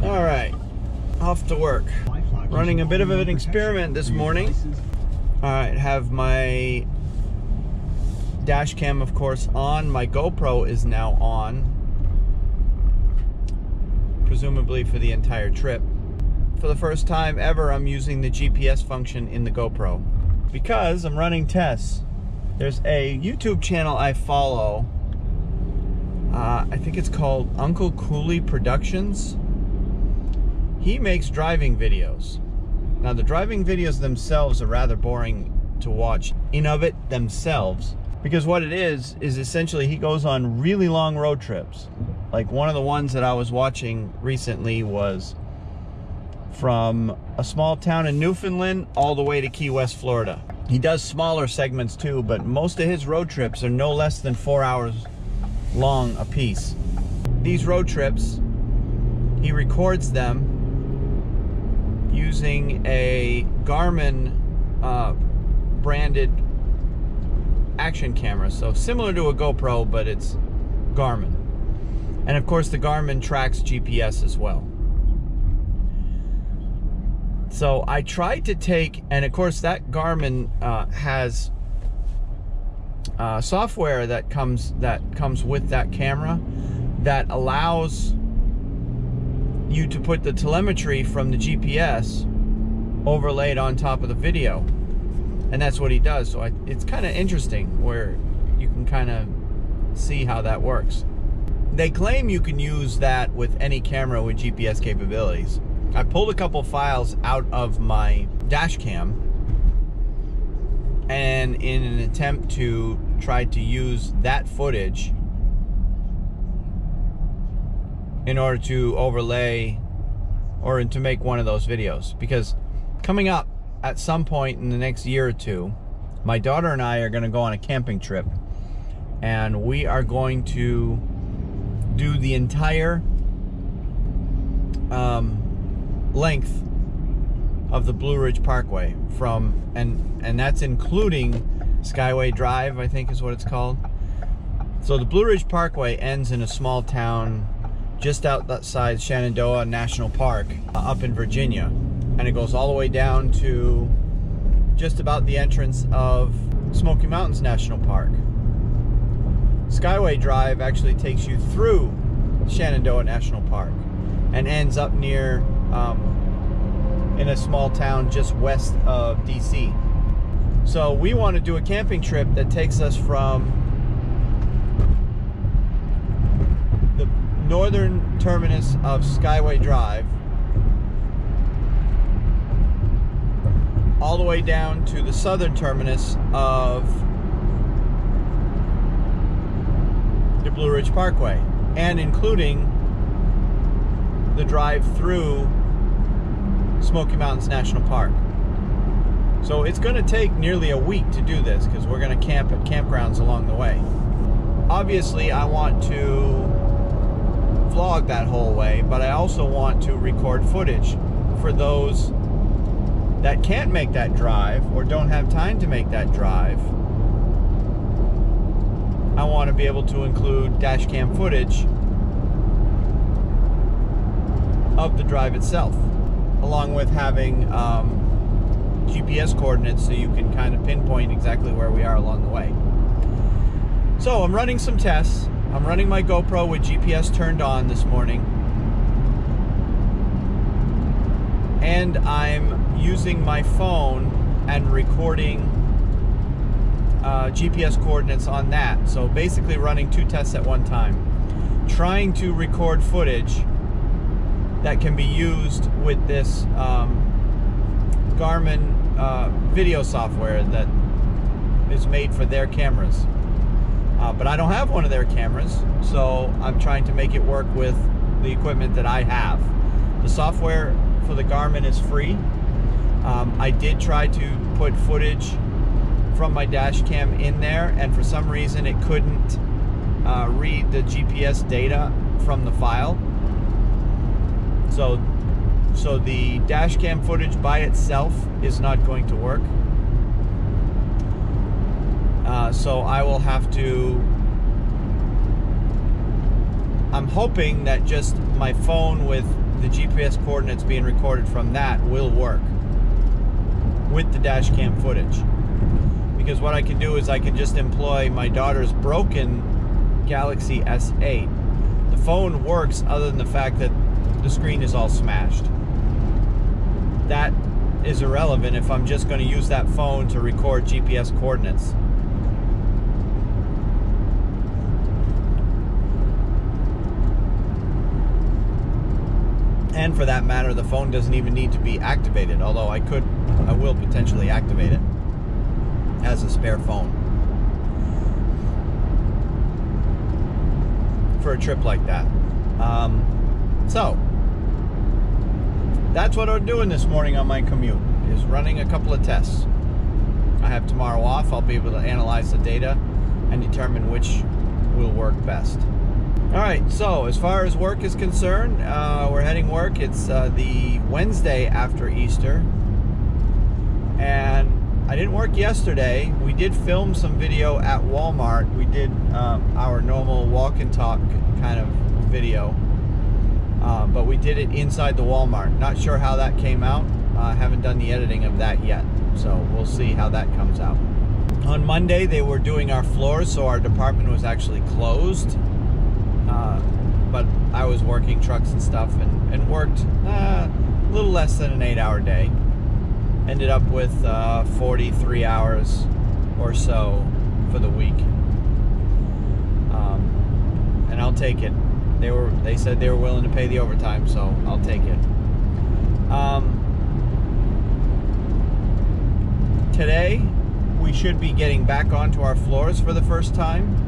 All right, off to work. Running a bit of an experiment this morning. All right, have my dash cam, of course, on. My GoPro is now on, presumably for the entire trip. For the first time ever, I'm using the GPS function in the GoPro because I'm running tests. There's a YouTube channel I follow. I think it's called Uncle Cooley Productions. He makes driving videos. Now, the driving videos themselves are rather boring to watch in of it themselves, because what it is essentially he goes on really long road trips. Like one of the ones that I was watching recently was from a small town in Newfoundland all the way to Key West, Florida. He does smaller segments too, but most of his road trips are no less than 4 hours long a piece. These road trips, he records them using a Garmin branded action camera. So similar to a GoPro, but it's Garmin. And of course the Garmin tracks GPS as well. So I tried to take, and of course that Garmin has software that comes with that camera that allows you to put the telemetry from the GPS overlaid on top of the video, and that's what he does. So it's kind of interesting where you can kind of see how that works. They claim you can use that with any camera with GPS capabilities. I pulled a couple files out of my dash cam, and in an attempt to try to use that footage in order to overlay or to make one of those videos, because coming up at some point in the next year or two, my daughter and I are going to go on a camping trip, and we are going to do the entire length of the Blue Ridge Parkway and that's including Skyway Drive, I think is what it's called. So the Blue Ridge Parkway ends in a small town just outside Shenandoah National Park up in Virginia, and it goes all the way down to just about the entrance of Smoky Mountains National Park. Skyway Drive actually takes you through Shenandoah National Park and ends up near in a small town just west of DC. So we want to do a camping trip that takes us from the northern terminus of Skyway Drive all the way down to the southern terminus of the Blue Ridge Parkway, and including the drive through Smoky Mountains National Park. So it's going to take nearly a week to do this, because we're going to camp at campgrounds along the way. Obviously I want to vlog that whole way, but I also want to record footage for those that can't make that drive or don't have time to make that drive. I want to be able to include dash cam footage of the drive itself, along with having GPS coordinates so you can kind of pinpoint exactly where we are along the way. So I'm running some tests. I'm running my GoPro with GPS turned on this morning, and I'm using my phone and recording GPS coordinates on that. So basically running two tests at one time, trying to record footage that can be used with this Garmin video software that is made for their cameras. But I don't have one of their cameras, so I'm trying to make it work with the equipment that I have. The software for the Garmin is free. I did try to put footage from my dash cam in there, and for some reason it couldn't read the GPS data from the file. So the dash cam footage by itself is not going to work. So I will have to, I'm hoping that just my phone with the GPS coordinates being recorded from that will work with the dash cam footage. Because what I can do is I can just employ my daughter's broken Galaxy S8. The phone works other than the fact that the screen is all smashed. That is irrelevant if I'm just going to use that phone to record GPS coordinates. And for that matter, the phone doesn't even need to be activated, although I will potentially activate it as a spare phone for a trip like that. So that's what I'm doing this morning on my commute, is running a couple of tests. I have tomorrow off. I'll be able to analyze the data and determine which will work best. All right, so as far as work is concerned, we're heading work. It's the Wednesday after Easter, and I didn't work yesterday. We did film some video at Walmart. We did our normal walk and talk kind of video, but we did it inside the Walmart. Not sure how that came out. I haven't done the editing of that yet, so we'll see how that comes out. On Monday, they were doing our floors, so our department was actually closed. But I was working trucks and stuff and worked a little less than an 8-hour day. Ended up with 43 hours or so for the week. And I'll take it. They said they were willing to pay the overtime, so I'll take it. Today, we should be getting back onto our floors for the first time.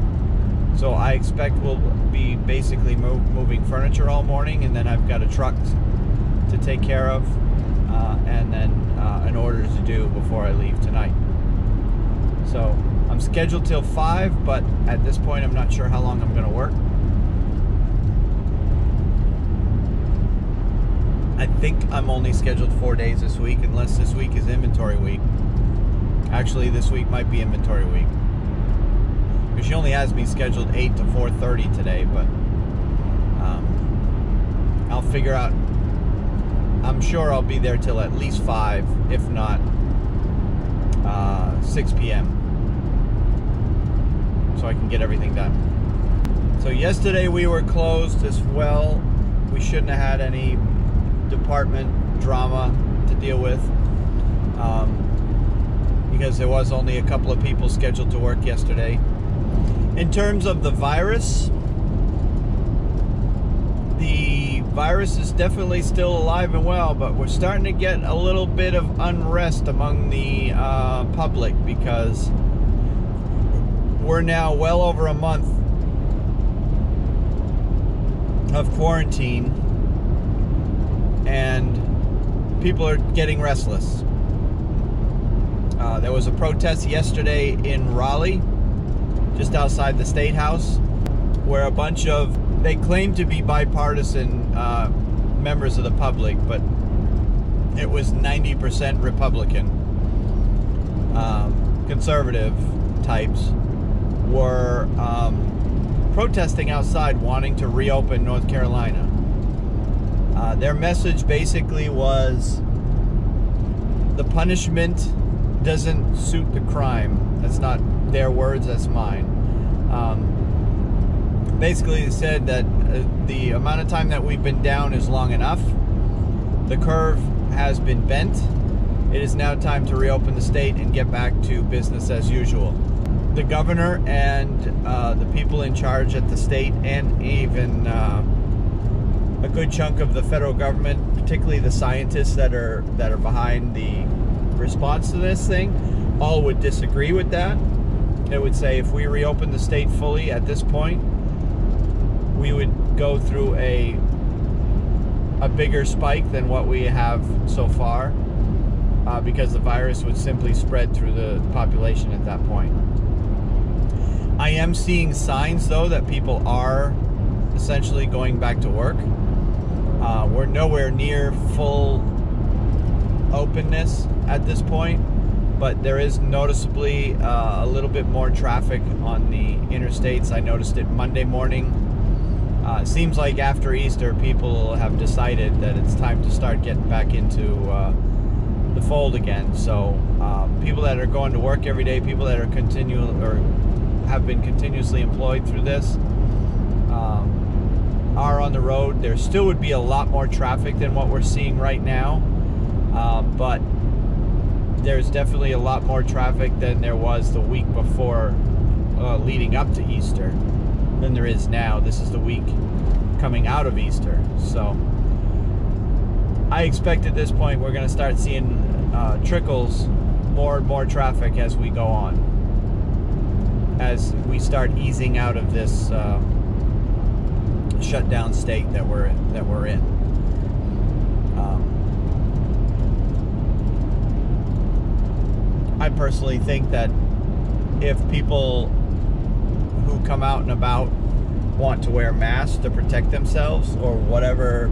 So I expect we'll be basically moving furniture all morning, and then I've got a truck to take care of, and then an order to do before I leave tonight. So I'm scheduled till 5, but at this point I'm not sure how long I'm going to work. I think I'm only scheduled 4 days this week, unless this week is inventory week. Actually, this week might be inventory week. She only has me scheduled 8 to 4:30 today, but I'll figure out. I'm sure I'll be there till at least 5, if not 6 p.m. so I can get everything done. So yesterday we were closed as well. We shouldn't have had any department drama to deal with, because there was only a couple of people scheduled to work yesterday. In terms of the virus is definitely still alive and well, but we're starting to get a little bit of unrest among the public, because we're now well over a month of quarantine and people are getting restless. There was a protest yesterday in Raleigh, just outside the State House, where a bunch of, they claim to be bipartisan members of the public, but it was 90% Republican, conservative types, were protesting outside wanting to reopen North Carolina. Their message basically was the punishment doesn't suit the crime. That's not their words, that's mine. Basically, they said that the amount of time that we've been down is long enough. The curve has been bent. It is now time to reopen the state and get back to business as usual. The governor and the people in charge at the state, and even a good chunk of the federal government, particularly the scientists that are behind the response to this thing, all would disagree with that. They would say if we reopen the state fully at this point, we would go through a bigger spike than what we have so far, because the virus would simply spread through the population at that point. I am seeing signs, though, that people are essentially going back to work. We're nowhere near full openness at this point, but there is noticeably a little bit more traffic on the interstates. I noticed it Monday morning It seems like after Easter, people have decided that it's time to start getting back into the fold again. So people that are going to work every day, people that are have been continuously employed through this, are on the road. There still would be a lot more traffic than what we're seeing right now, but there's definitely a lot more traffic than there was the week before, leading up to Easter, than there is now. This is the week coming out of Easter. So I expect at this point we're going to start seeing trickles, more and more traffic as we go on, as we start easing out of this shutdown state that we're in. I personally think that if people who come out and about want to wear masks to protect themselves, or whatever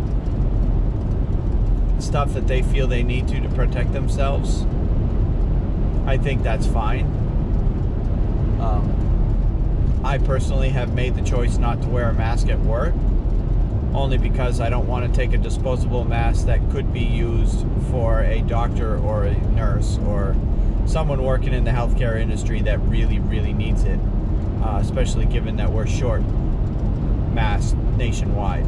stuff that they feel they need to protect themselves, I think that's fine. I personally have made the choice not to wear a mask at work, only because I don't want to take a disposable mask that could be used for a doctor or a nurse or someone working in the healthcare industry that really, really needs it, especially given that we're short masks nationwide.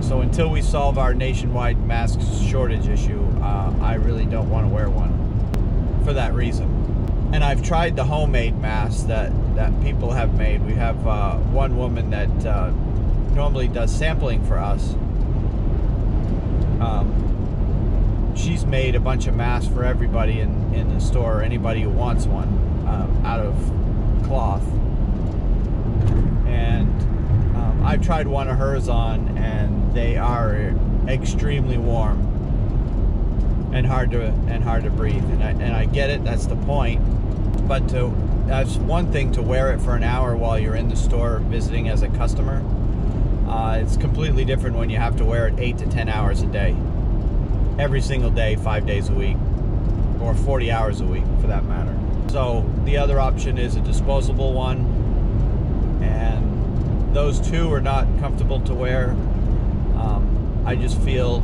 So until we solve our nationwide mask shortage issue, I really don't want to wear one for that reason. And I've tried the homemade masks that people have made. We have one woman that normally does sampling for us. She's made a bunch of masks for everybody in the store, anybody who wants one, out of cloth. And I've tried one of hers on, and they are extremely warm and hard to breathe. And I get it, that's the point. But that's one thing to wear it for an hour while you're in the store visiting as a customer. It's completely different when you have to wear it 8 to 10 hours a day, every single day, 5 days a week, or 40 hours a week for that matter. So the other option is a disposable one, and those two are not comfortable to wear. I just feel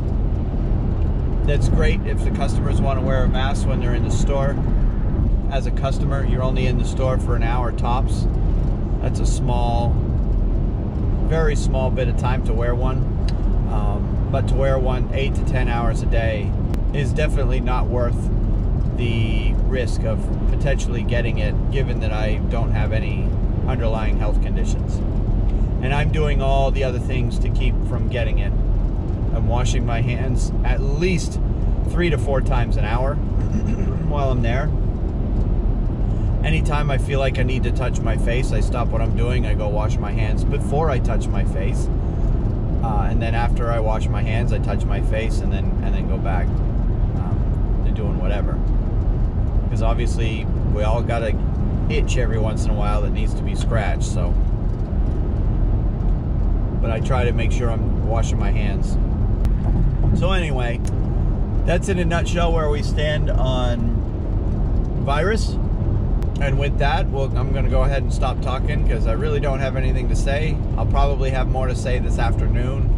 that's great if the customers want to wear a mask when they're in the store. As a customer, you're only in the store for an hour tops. That's a small, very small bit of time to wear one. But to wear one 8 to 10 hours a day is definitely not worth the risk of potentially getting it, given that I don't have any underlying health conditions. And I'm doing all the other things to keep from getting it. I'm washing my hands at least 3 to 4 times an hour while I'm there. Anytime I feel like I need to touch my face, I stop what I'm doing, I go wash my hands before I touch my face. And then after I wash my hands, I touch my face and then go back to doing whatever. Because obviously we all got a itch every once in a while that needs to be scratched, so. But I try to make sure I'm washing my hands. So anyway, that's in a nutshell where we stand on virus. And with that, I'm going to go ahead and stop talking because I really don't have anything to say. I'll probably have more to say this afternoon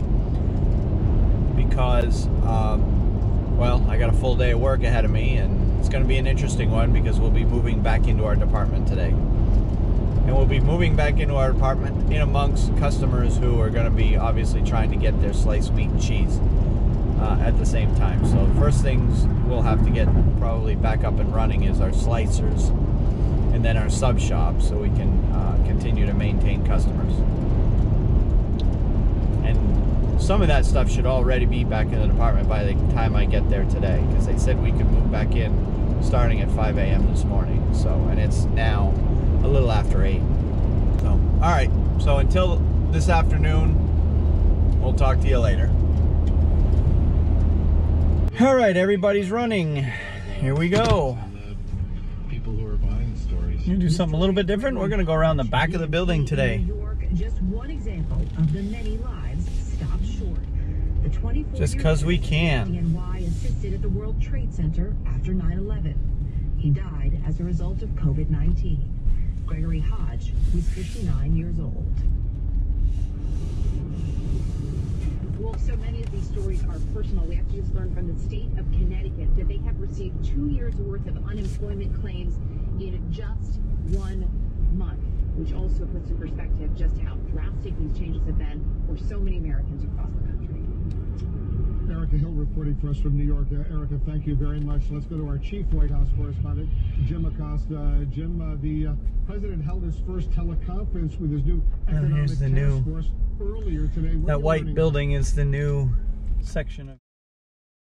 because, well, I got a full day of work ahead of me, and it's going to be an interesting one because we'll be moving back into our department today. And we'll be moving back into our department in amongst customers who are going to be obviously trying to get their sliced meat and cheese at the same time. So the first things we'll have to get probably back up and running is our slicers, and then our sub shop, so we can continue to maintain customers. And some of that stuff should already be back in the department by the time I get there today, because they said we could move back in starting at 5 a.m. this morning. So, and it's now a little after 8. So, all right. So until this afternoon, we'll talk to you later. All right, everybody's running. Here we go. You do something a little bit different. We're going to go around the back of the building today. Just one example of the many lives stopped short. The 24 just because we can. CNY assisted at the World Trade Center after 9/11. He died as a result of COVID-19. Gregory Hodge was 59 years old. Well, so many of these stories are personal. We have to just learn from the state of Connecticut that they have received 2 years worth of unemployment claims in just 1 month, which also puts in perspective just how drastic these changes have been for so many Americans across the country. Erica Hill reporting for us from New York. Erica, thank you very much. Let's go to our chief White House correspondent, Jim Acosta. Jim, the president held his first teleconference with his new economic task force earlier today. That white building is the new section of.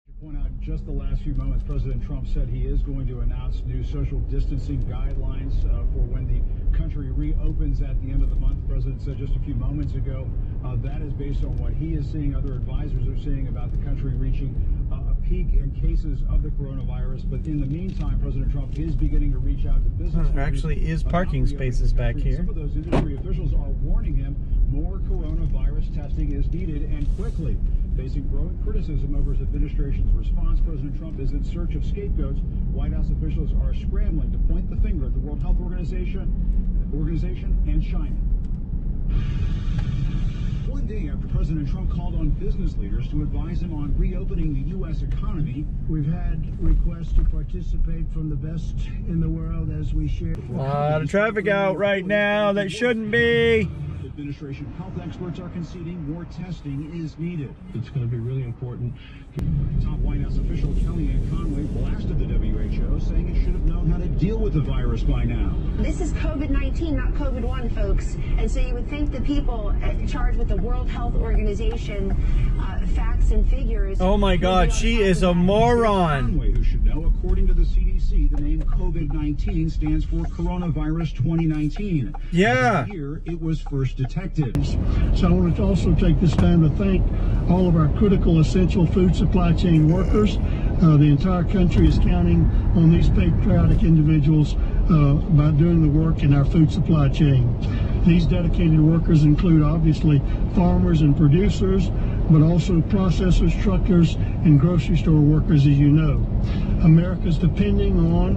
To point out, just the last few moments, President Trump said he is going to announce new social distancing guidelines for when the country reopens at the end of the month. The president said just a few moments ago that is based on what he is seeing, other advisors are seeing about the country reaching a peak in cases of the coronavirus. But in the meantime, President Trump is beginning to reach out to business. There actually is parking spaces back here. Some of those industry officials are warning him more coronavirus testing is needed, and quickly. Facing growing criticism over his administration's response, President Trump is in search of scapegoats. White House officials are scrambling to point the finger at the World Health Organization and China. One day after President Trump called on business leaders to advise him on reopening the U.S. economy, we've had requests to participate from the best in the world as we share. A lot of traffic out right now that shouldn't be. Administration health experts are conceding more testing is needed. It's going to be really important. Top White House official Kellyanne Conway blasted the WHO, saying it should have known how to deal with the virus by now. This is COVID-19, not COVID-1, folks. And so you would think the people charged with the World Health Organization facts and figures. Oh my God, she is a moron. Conway, who should know, according to the CDC, the name COVID-19 stands for Coronavirus 2019. Yeah. Here it was first detected. So I want to also take this time to thank all of our critical, essential food supply chain workers. The entire country is counting on these patriotic individuals by doing the work in our food supply chain. These dedicated workers include obviously farmers and producers, but also processors, truckers, and grocery store workers, as you know. America's depending on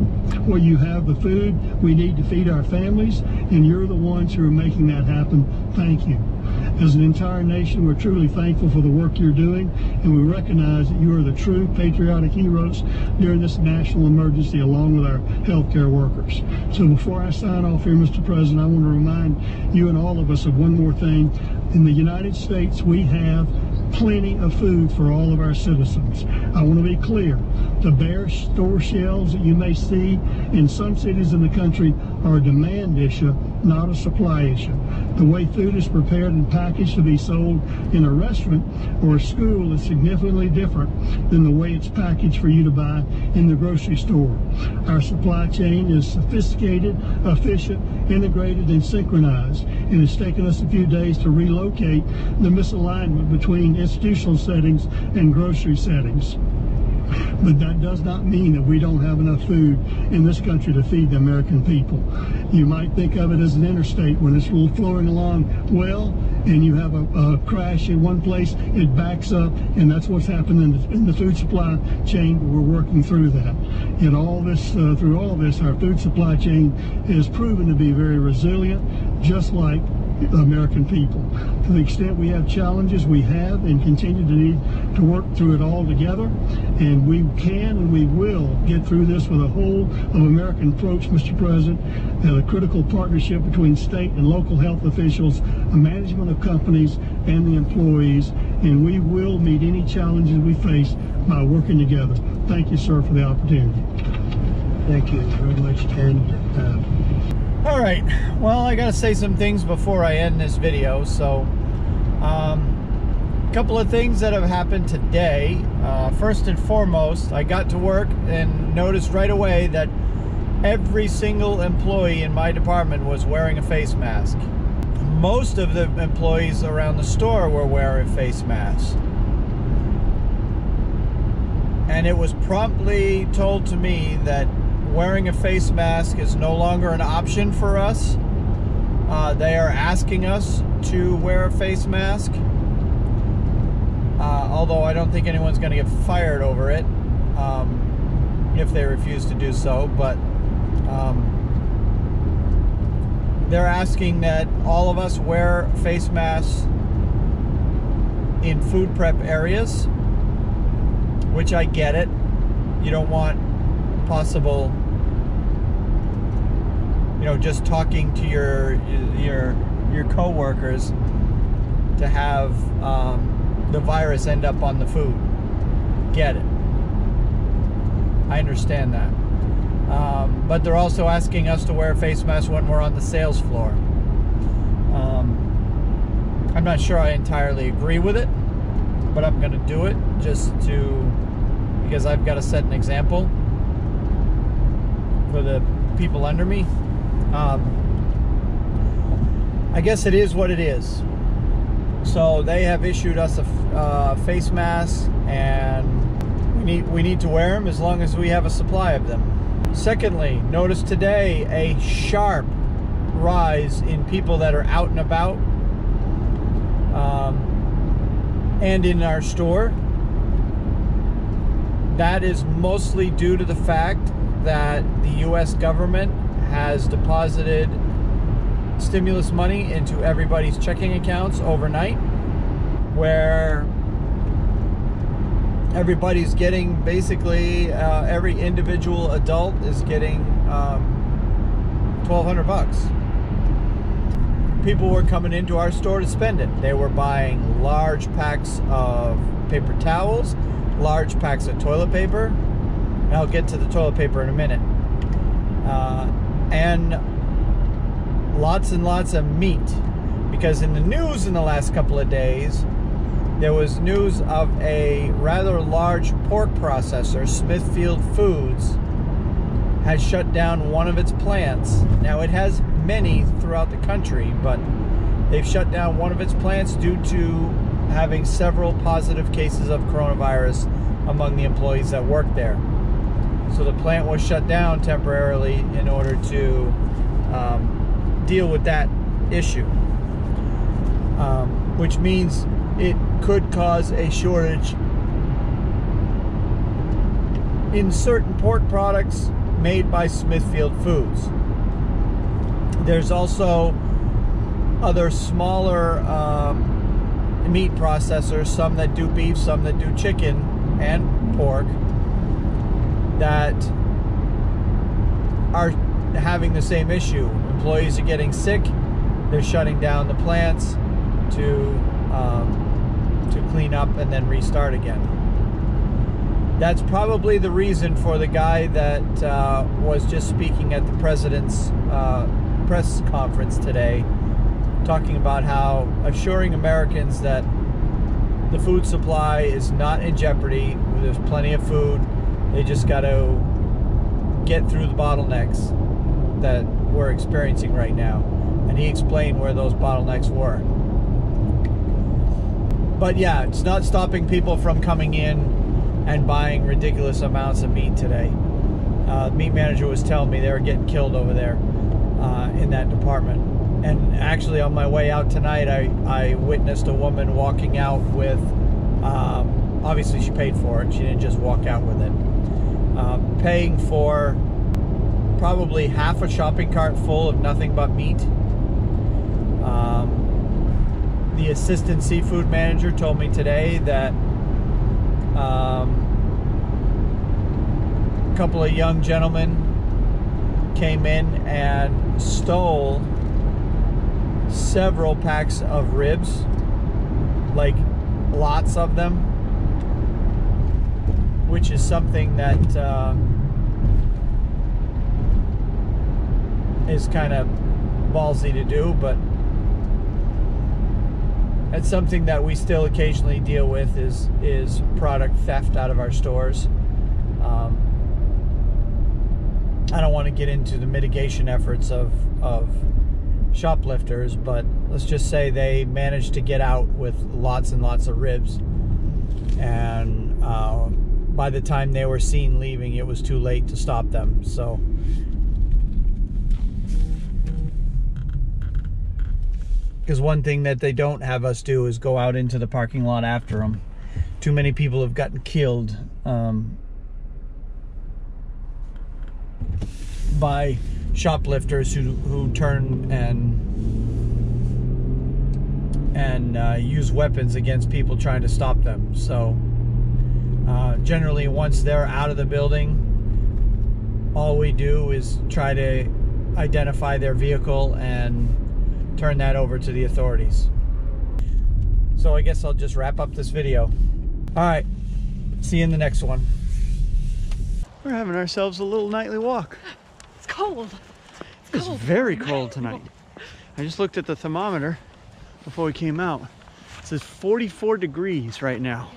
where you have the food we need to feed our families, and you're the ones who are making that happen. Thank you. As an entire nation, we're truly thankful for the work you're doing, and we recognize that you are the true patriotic heroes during this national emergency, along with our healthcare workers. So before I sign off here, Mr. President, I want to remind you and all of us of one more thing. In the United States, we have plenty of food for all of our citizens. I want to be clear. The bare store shelves that you may see in some cities in the country are a demand issue, not a supply issue. The way food is prepared and packaged to be sold in a restaurant or a school is significantly different than the way it's packaged for you to buy in the grocery store. Our supply chain is sophisticated, efficient, integrated, and synchronized, and it's taken us a few days to relocate the misalignment between institutional settings and grocery settings. But that does not mean that we don't have enough food in this country to feed the American people. You might think of it as an interstate when it's flowing along well, and you have a crash in one place, it backs up, and that's what's happened in the food supply chain. We're working through that. And through all this, our food supply chain has proven to be very resilient, just like the American people. To the extent we have challenges, we have and continue to need to work through it all together, and we can and we will get through this with a whole of American approach, Mr. President, and a critical partnership between state and local health officials, a management of companies, and the employees, and we will meet any challenges we face by working together. Thank you, sir, for the opportunity. Thank you very much, All right, well, I gotta say some things before I end this video. So a couple of things that have happened today. First and foremost, I got to work and noticed right away that every single employee in my department was wearing a face mask. Most of the employees around the store were wearing face masks. And it was promptly told to me that wearing a face mask is no longer an option for us. They are asking us to wear a face mask. Although I don't think anyone's going to get fired over it if they refuse to do so. But they're asking that all of us wear face masks in food prep areas, which I get it. You don't want possible, you know, just talking to your co-workers to have the virus end up on the food. Get it. I understand that. But they're also asking us to wear a face mask when we're on the sales floor. I'm not sure I entirely agree with it, but I'm going to do it because I've got to set an example for the people under me. I guess it is what it is. So they have issued us a face mask, and we need to wear them as long as we have a supply of them. Secondly, notice today a sharp rise in people that are out and about and in our store. That is mostly due to the fact that the U.S. government has deposited stimulus money into everybody's checking accounts overnight, where everybody's getting, basically every individual adult is getting $1,200. People were coming into our store to spend it. They were buying large packs of paper towels, large packs of toilet paper, and I'll get to the toilet paper in a minute, and lots and lots of meat, because in the news in the last couple of days there was news of a rather large pork processor, Smithfield Foods, has shut down one of its plants. Now it has many throughout the country, but they've shut down one of its plants due to having several positive cases of coronavirus among the employees that work there. So the plant was shut down temporarily in order to deal with that issue, which means it could cause a shortage in certain pork products made by Smithfield Foods. There's also other smaller meat processors, some that do beef, some that do chicken and pork, that are having the same issue. Employees are getting sick. They're shutting down the plants to clean up and then restart again. That's probably the reason for the guy that was just speaking at the president's press conference today, talking about how assuring Americans that the food supply is not in jeopardy. There's plenty of food. They just got to get through the bottlenecks that we're experiencing right now. And he explained where those bottlenecks were. But yeah, it's not stopping people from coming in and buying ridiculous amounts of meat today. The meat manager was telling me they were getting killed over there in that department. And actually on my way out tonight, I witnessed a woman walking out with, obviously she paid for it, she didn't just walk out with it, paying for probably half a shopping cart full of nothing but meat. The assistant seafood manager told me today that a couple of young gentlemen came in and stole several packs of ribs, like lots of them, which is something that is kind of ballsy to do, but it's something that we still occasionally deal with, is product theft out of our stores. I don't want to get into the mitigation efforts of shoplifters, but let's just say they managed to get out with lots and lots of ribs, and by the time they were seen leaving, it was too late to stop them. So because one thing that they don't have us do is go out into the parking lot after them. Too many people have gotten killed by shoplifters who turn and and use weapons against people trying to stop them. So generally, once they're out of the building, all we do is try to identify their vehicle and turn that over to the authorities. So I guess I'll just wrap up this video. All right, see you in the next one. We're having ourselves a little nightly walk. It's cold. It's very cold tonight. I just looked at the thermometer before we came out. It says 44 degrees right now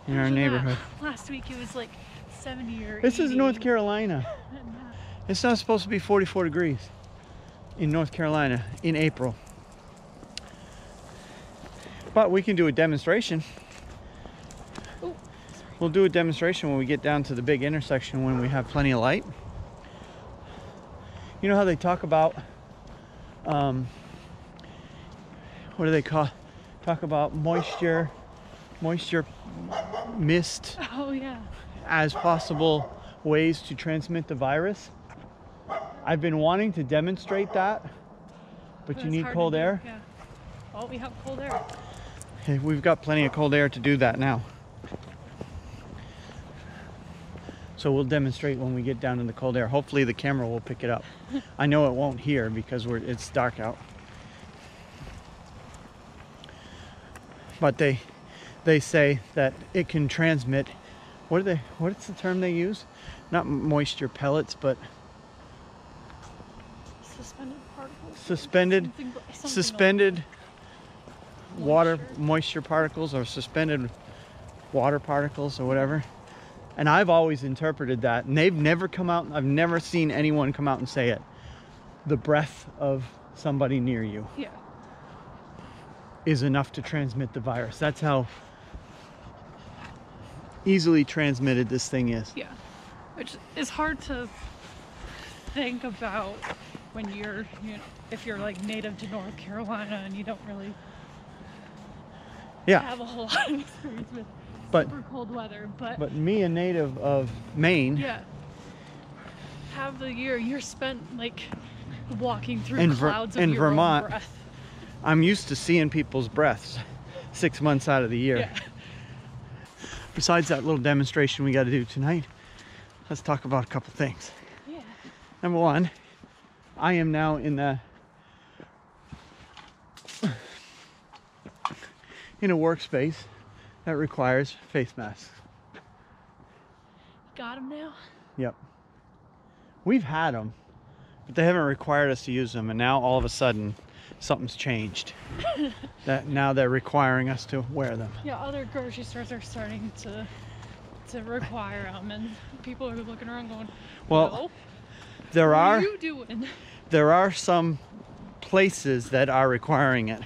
in our neighborhood. Last week it was like 70 or 80. This is North Carolina. It's not supposed to be 44 degrees in North Carolina in April. But we can do a demonstration. Ooh, we'll do a demonstration when we get down to the big intersection when we have plenty of light. You know how they talk about, what do they talk about moisture mist. Oh yeah. As possible ways to transmit the virus. I've been wanting to demonstrate that, but you need cold air. Yeah. Well, we have cold air. Okay, we've got plenty of cold air to do that now. So we'll demonstrate when we get down in the cold air. Hopefully the camera will pick it up. I know it won't here because it's dark out. But they say that it can transmit, what's the term they use? Not moisture pellets, but Suspended particles. Suspended water moisture particles, or suspended water particles, or whatever. And I've always interpreted that, and they've never come out, I've never seen anyone come out and say it. The breath of somebody near you is enough to transmit the virus. That's how easily transmitted this thing is. Yeah, which is hard to think about when you're, if you're like native to North Carolina and you don't really have a whole lot of experience with super cold weather. But me, a native of Maine, half the year you're spent like walking through clouds of your Vermont, own breath. I'm used to seeing people's breaths 6 months out of the year. Yeah. Besides that little demonstration we got to do tonight, let's talk about a couple things. Yeah. Number one, I am now in a workspace that requires face masks. Got them now? Yep. We've had them, but they haven't required us to use them, and now all of a sudden something's changed. That now they're requiring us to wear them. Yeah, other grocery stores are starting to require them, and people are looking around going, well, what are you doing? There are some places that are requiring it.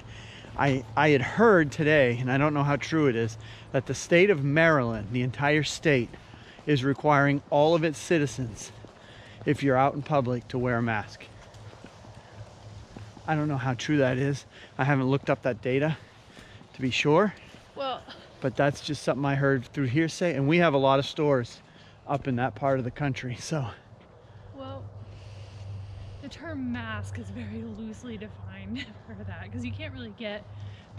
I had heard today, and I don't know how true it is, that the state of Maryland, the entire state, is requiring all of its citizens, if you're out in public, to wear a mask. I don't know how true that is. I haven't looked up that data to be sure. Well, but that's just something I heard through hearsay, and we have a lot of stores up in that part of the country, so. Well, the term mask is very loosely defined for that, because you can't really get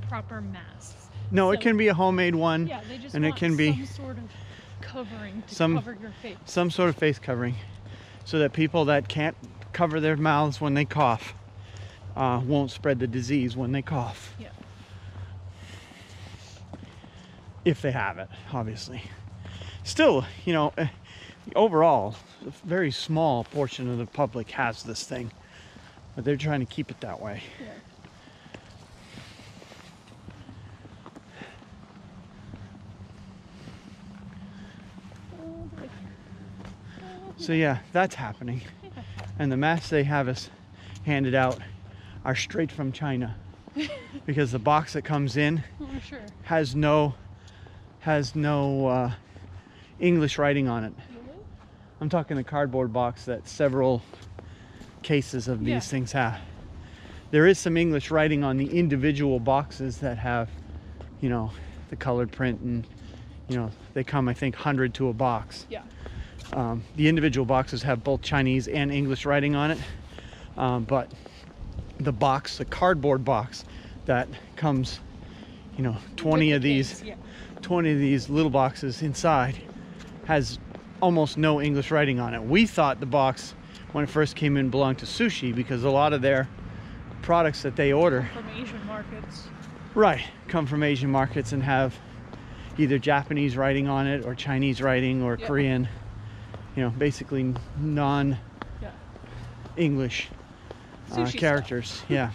proper masks. No, so, it can be a homemade one. Yeah, they just and want it can be some sort of covering to cover your face. Some sort of face covering, so that people that can't cover their mouths when they cough won't spread the disease when they cough. Yeah. If they have it, obviously. Still, you know, overall, a very small portion of the public has this thing, but they're trying to keep it that way. Yeah. So yeah, that's happening. Yeah. And the masks they have us handed out are straight from China, because the box that comes in has no English writing on it. Really? I'm talking the cardboard box that several cases of these things have. There is some English writing on the individual boxes that have, you know, the colored print, and you know, they come, I think, 100 to a box. Yeah. The individual boxes have both Chinese and English writing on it, but the box, the cardboard box that comes, you know, 20 of these, 20 of these little boxes inside, has almost no English writing on it. We thought the box, when it first came in, belonged to Sushi, because a lot of their products that they order from Asian markets. Right, come from Asian markets and have either Japanese writing on it or Chinese writing or Korean, you know, basically non-English characters. Stuff. Yeah.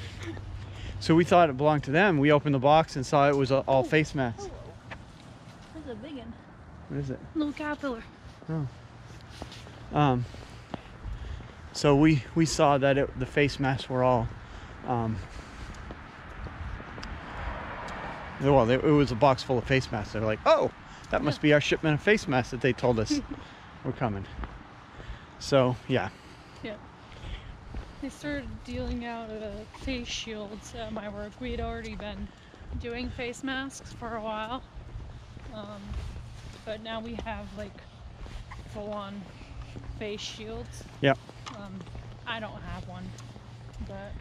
So we thought it belonged to them. We opened the box and saw it was all face masks. That's a big one. What is it? Little caterpillar. Oh. So we saw that the face masks were all well, it was a box full of face masks. They're like, oh, that must be our shipment of face masks that they told us were coming. So, yeah. Yeah. They started dealing out face shields at my work. We had already been doing face masks for a while. But now we have like full-on face shields. Yep. I don't have one, but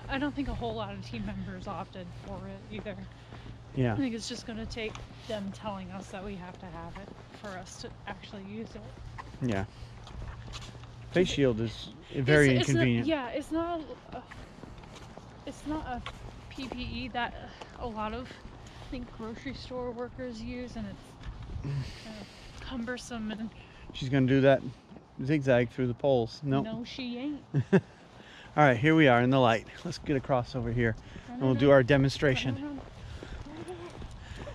I don't think a whole lot of team members opted for it either. Yeah. I think it's just going to take them telling us that we have to have it for us to actually use it. Yeah. Face shield is very inconvenient. It's not a PPE that a lot of, I think, grocery store workers use, and it's kind of cumbersome. And she's going to do that zigzag through the poles. No, she ain't. All right, here we are in the light. Let's get across over here and we'll do our demonstration.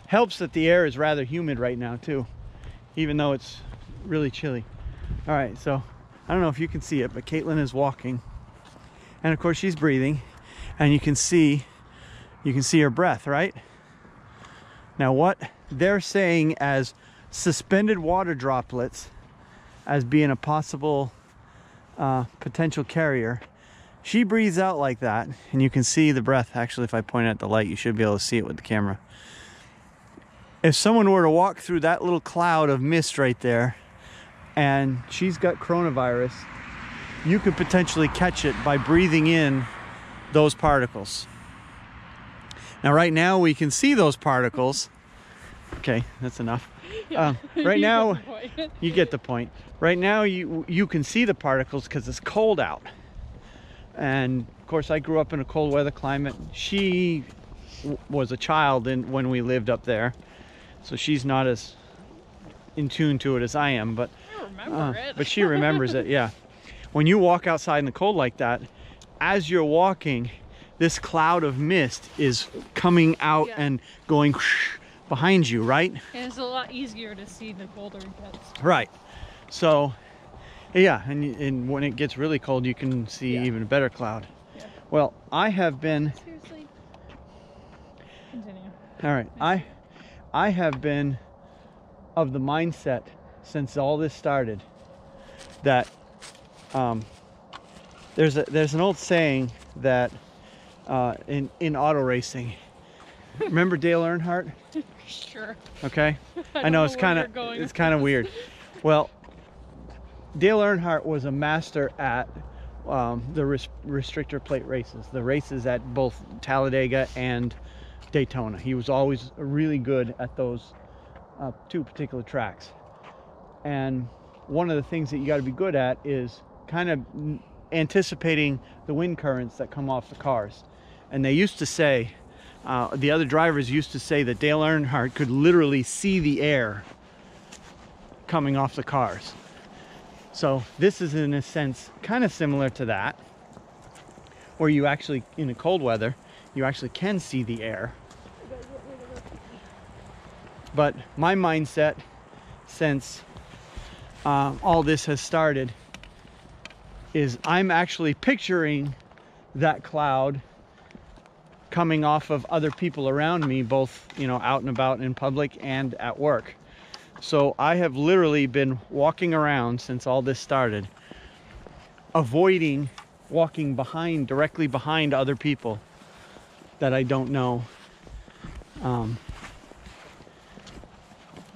Helps that the air is rather humid right now too, even though it's really chilly. All right, so I don't know if you can see it, but Caitlin is walking, and of course she's breathing, and you can see her breath, right? Now what they're saying as suspended water droplets as being a possible potential carrier. She breathes out like that, and you can see the breath. Actually, if I point at the light, you should be able to see it with the camera. If someone were to walk through that little cloud of mist right there, and she's got coronavirus, you could potentially catch it by breathing in those particles. Now, right now, we can see those particles. Okay, that's enough. Right now, you get the point. Right now, you can see the particles because it's cold out. And of course, I grew up in a cold weather climate. She was a child when we lived up there, so she's not as in tune to it as I am. But I remember it. But she remembers it. Yeah. When you walk outside in the cold like that, as you're walking, this cloud of mist is coming out and going behind you, right? And it's a lot easier to see the colder it gets. Right. So, yeah, and when it gets really cold, you can see even a better cloud. Yeah. Well, I have been... Seriously? Continue. All right. I have been of the mindset since all this started that there's an old saying that in auto racing. Remember Dale Earnhardt? Sure. Okay. I know it's kind of weird. Well, Dale Earnhardt was a master at the restrictor plate races, the races at both Talladega and Daytona. He was always really good at those two particular tracks. And one of the things that you got to be good at is kind of anticipating the wind currents that come off the cars. And they used to say, the other drivers used to say that Dale Earnhardt could literally see the air coming off the cars. So this is, in a sense, kind of similar to that, where you actually, in the cold weather, you actually can see the air. But my mindset since all this has started is I'm actually picturing that cloud coming off of other people around me, both, you know, out and about in public and at work. So I have literally been walking around since all this started, avoiding walking directly behind other people that I don't know,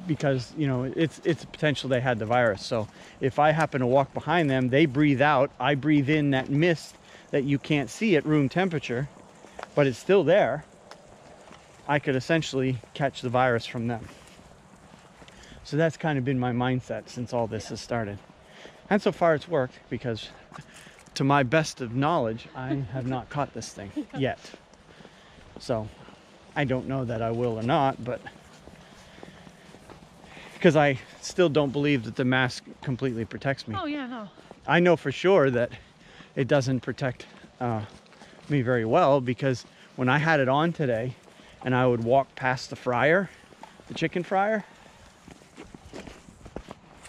because, you know, it's a potential they had the virus. So if I happen to walk behind them, they breathe out, I breathe in that mist that you can't see at room temperature, but it's still there. I could essentially catch the virus from them. So that's kind of been my mindset since all this has started. And so far it's worked, because to my best of knowledge, I have not caught this thing yet. So I don't know that I will or not, but because I still don't believe that the mask completely protects me. Oh yeah, no. I know for sure that it doesn't protect me very well, because when I had it on today and I would walk past the fryer, the chicken fryer.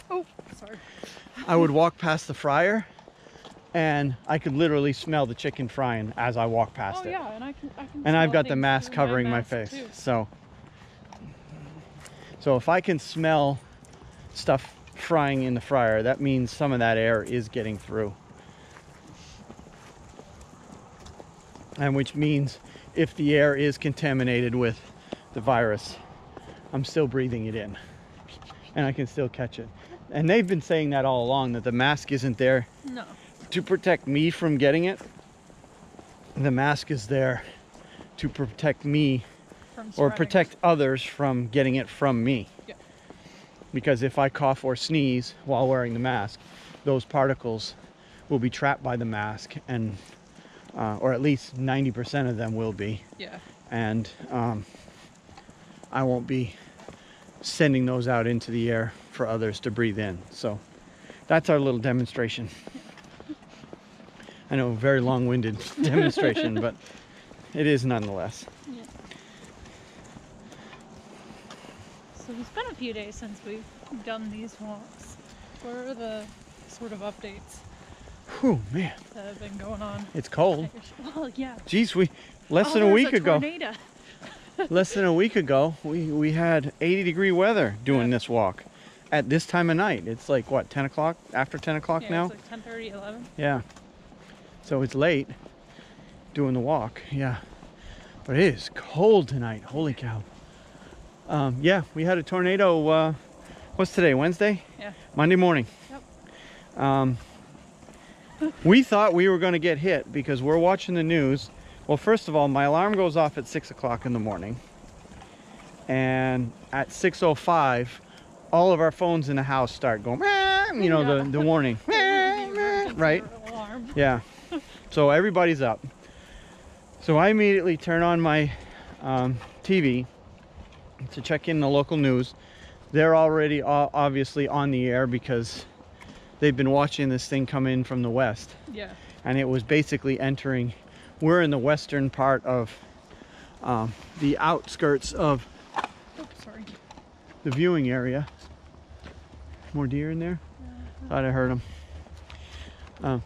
Oh, sorry. I would walk past the fryer and I could literally smell the chicken frying as I walk past it. Yeah, and I can And I've smell got the things mask through covering my mask, face. too. So if I can smell stuff frying in the fryer, that means some of that air is getting through. And which means if the air is contaminated with the virus, I'm still breathing it in and I can still catch it. And they've been saying that all along, that the mask isn't there to protect me from getting it. The mask is there to protect me or protect others from getting it from me. Yeah. Because if I cough or sneeze while wearing the mask, those particles will be trapped by the mask, and or at least 90% of them will be. Yeah. And I won't be sending those out into the air for others to breathe in. So that's our little demonstration. I know, very long-winded demonstration, but it is nonetheless. Yeah. So it's been a few days since we've done these walks. What are the sort of updates Whew, man. that have been going on? It's cold. Well, yeah. Geez, less than a week ago. Tornado. Less than a week ago, we had 80-degree weather doing this walk at this time of night. It's like, what, 10 o'clock? After 10 o'clock Yeah, now? it's like 10:30, 11. Yeah. So it's late doing the walk, yeah. But it is cold tonight, holy cow. Yeah, we had a tornado, what's today, Wednesday? Yeah. Monday morning. Yep. We thought we were gonna get hit because we're watching the news. Well, first of all, my alarm goes off at 6 o'clock in the morning. And at 6:05, all of our phones in the house start going, you know, the warning, right? Alarm. Yeah. So everybody's up. So I immediately turn on my TV to check in the local news. They're already obviously on the air because they've been watching this thing come in from the west. Yeah. And it was basically entering, we're in the western part of the outskirts of the viewing area. More deer in there? Thought I heard them.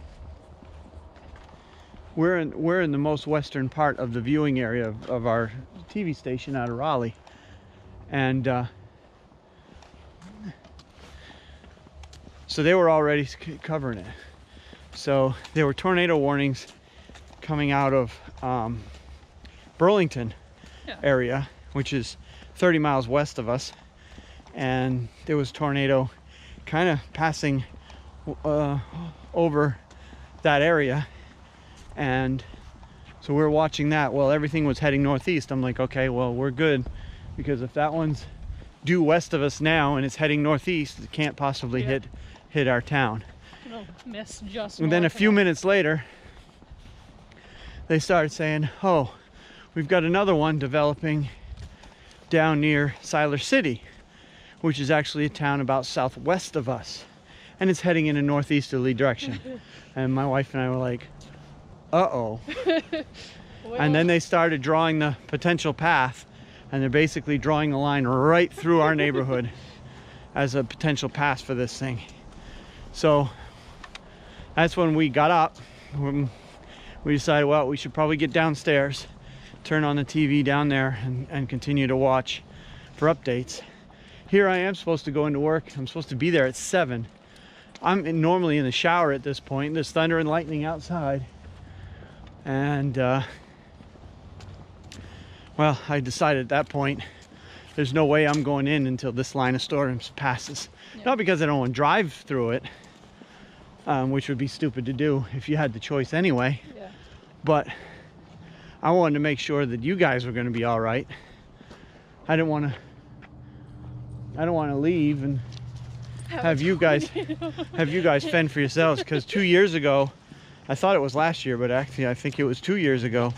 We're in the most western part of the viewing area of our TV station out of Raleigh, and so they were already covering it. So there were tornado warnings coming out of Burlington area, which is 30 miles west of us, and there was tornado kind of passing over that area. And so we're watching that. Well, everything was heading northeast. I'm like, okay, well, we're good, because if that one's due west of us now and it's heading northeast, it can't possibly hit our town. It'll miss just. And then a few minutes later, they started saying, oh, we've got another one developing down near Siler City, which is actually a town about southwest of us, and it's heading in a northeasterly direction. And my wife and I were like, uh-oh. And then they started drawing the potential path, and they're basically drawing the line right through our neighborhood as a potential pass for this thing. So that's when we got up. We decided, well, we should probably get downstairs, turn on the TV down there, and continue to watch for updates. Here I am supposed to go into work. I'm supposed to be there at 7. I'm normally in the shower at this point. There's thunder and lightning outside. And well, I decided at that point there's no way I'm going in until this line of storms passes. Not because I don't want to drive through it, which would be stupid to do if you had the choice anyway, but I wanted to make sure that you guys were going to be all right, I don't want to leave and have you guys fend for yourselves, because 2 years ago, I thought it was last year, but actually I think it was 2 years ago,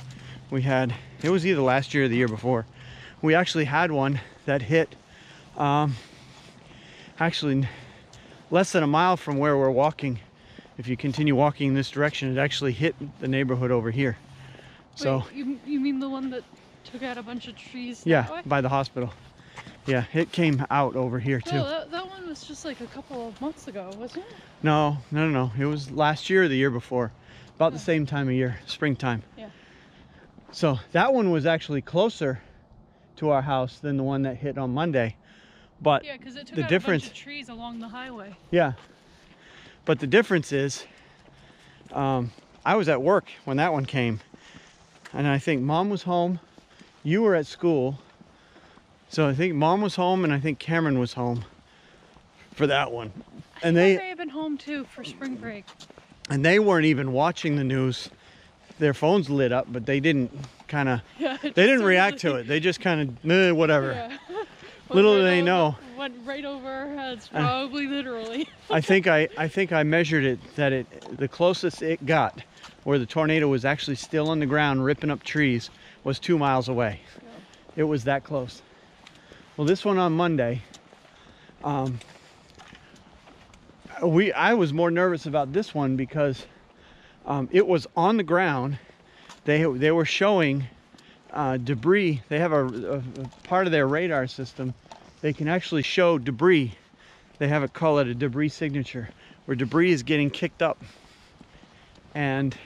it was either last year or the year before, we actually had one that hit actually less than a mile from where we're walking. If you continue walking in this direction, it actually hit the neighborhood over here. So wait, you mean the one that took out a bunch of trees? yeah, that way? by the hospital. Yeah, it came out over here too. No, that one was just like a couple of months ago, wasn't it? No. It was last year or the year before. About the same time of year, springtime. Yeah. So that one was actually closer to our house than the one that hit on Monday. But yeah, because it took the out difference, a bunch of trees along the highway. Yeah. But the difference is, I was at work when that one came. And I think Mom was home. You were at school. So I think Mom was home and I think Cameron was home for that one. And they may have been home too for spring break. And they weren't even watching the news. Their phones lit up, but they didn't they didn't react to it. They just kind of, whatever. Yeah. Little do they know. Went right over our heads, probably literally. I think I measured it, that the closest it got where the tornado was actually still on the ground ripping up trees was 2 miles away. Yeah. It was that close. Well, this one on Monday, I was more nervous about this one because it was on the ground. They were showing debris. They have a part of their radar system. They can actually show debris. They have it call it a debris signature, where debris is getting kicked up, and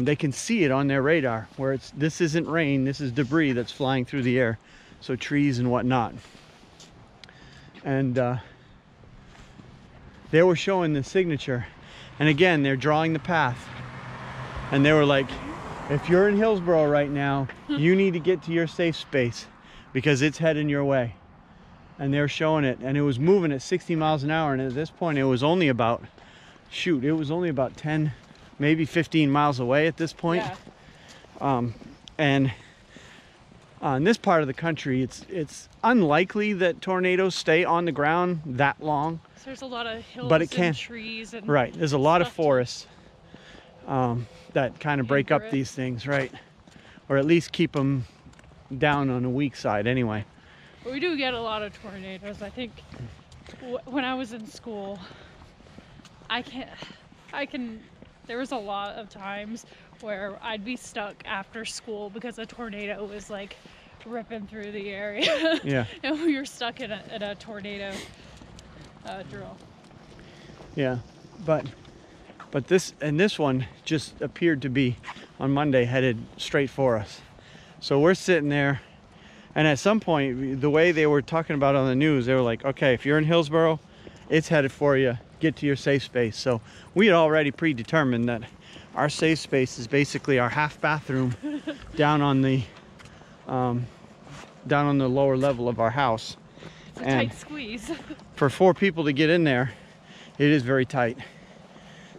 they can see it on their radar. Where this isn't rain. This is debris that's flying through the air. So trees and whatnot. And they were showing the signature, and again they're drawing the path, and they were like, if you're in Hillsborough right now, you need to get to your safe space because it's heading your way. And they're showing it, and it was moving at 60 miles an hour, and at this point it was only about 10, maybe 15 miles away at this point. Yeah. And in this part of the country, it's unlikely that tornadoes stay on the ground that long. So there's a lot of hills and trees and right. There's a lot of forests that kind of break up these things, right? Or at least keep them down on the weak side anyway. But we do get a lot of tornadoes. I think when I was in school, there was a lot of times where I'd be stuck after school because a tornado was like ripping through the area. Yeah. And we were stuck in a tornado drill. Yeah, but this one just appeared to be on Monday headed straight for us. So we're sitting there, and at some point, the way they were talking about on the news, they were like, okay, if you're in Hillsborough, it's headed for you. Get to your safe space. So we had already predetermined that our safe space is basically our half bathroom down on the lower level of our house. It's a tight squeeze. For 4 people to get in there, it is very tight.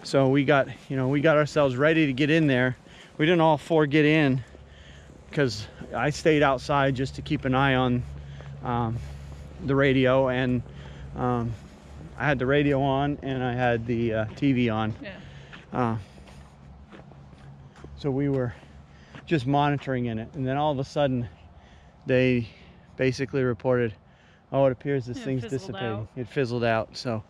So we got ourselves ready to get in there. We didn't all 4 get in because I stayed outside just to keep an eye on the radio, and I had the radio on and I had the TV on. Yeah. So we were just monitoring in it, and then all of a sudden they basically reported, oh, it appears this thing's dissipating. It fizzled out. So,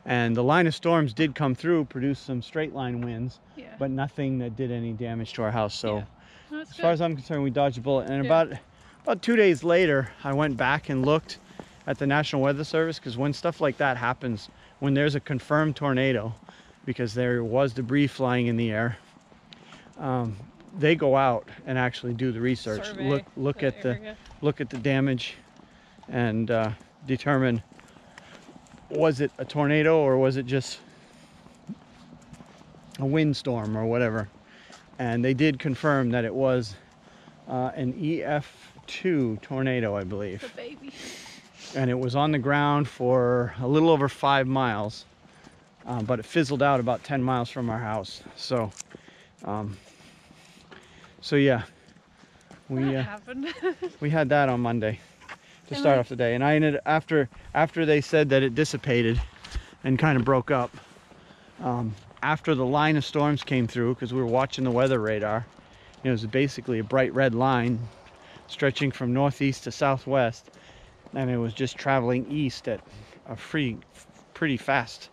and the line of storms did come through, produced some straight line winds, but nothing that did any damage to our house. So as far as I'm concerned, we dodged a bullet. And about 2 days later, I went back and looked at the National Weather Service, because when stuff like that happens, when there's a confirmed tornado, because there was debris flying in the air, they go out and actually do the research. Survey, look at the damage, and determine, was it a tornado or was it just a windstorm or whatever. And they did confirm that it was an EF2 tornado, I believe. The baby. And it was on the ground for a little over 5 miles, but it fizzled out about 10 miles from our house. So yeah, we had that on Monday. to start off the day. And I ended after they said that it dissipated and kind of broke up. After the line of storms came through, because we were watching the weather radar, it was basically a bright red line stretching from northeast to southwest, and it was just traveling east at a pretty fast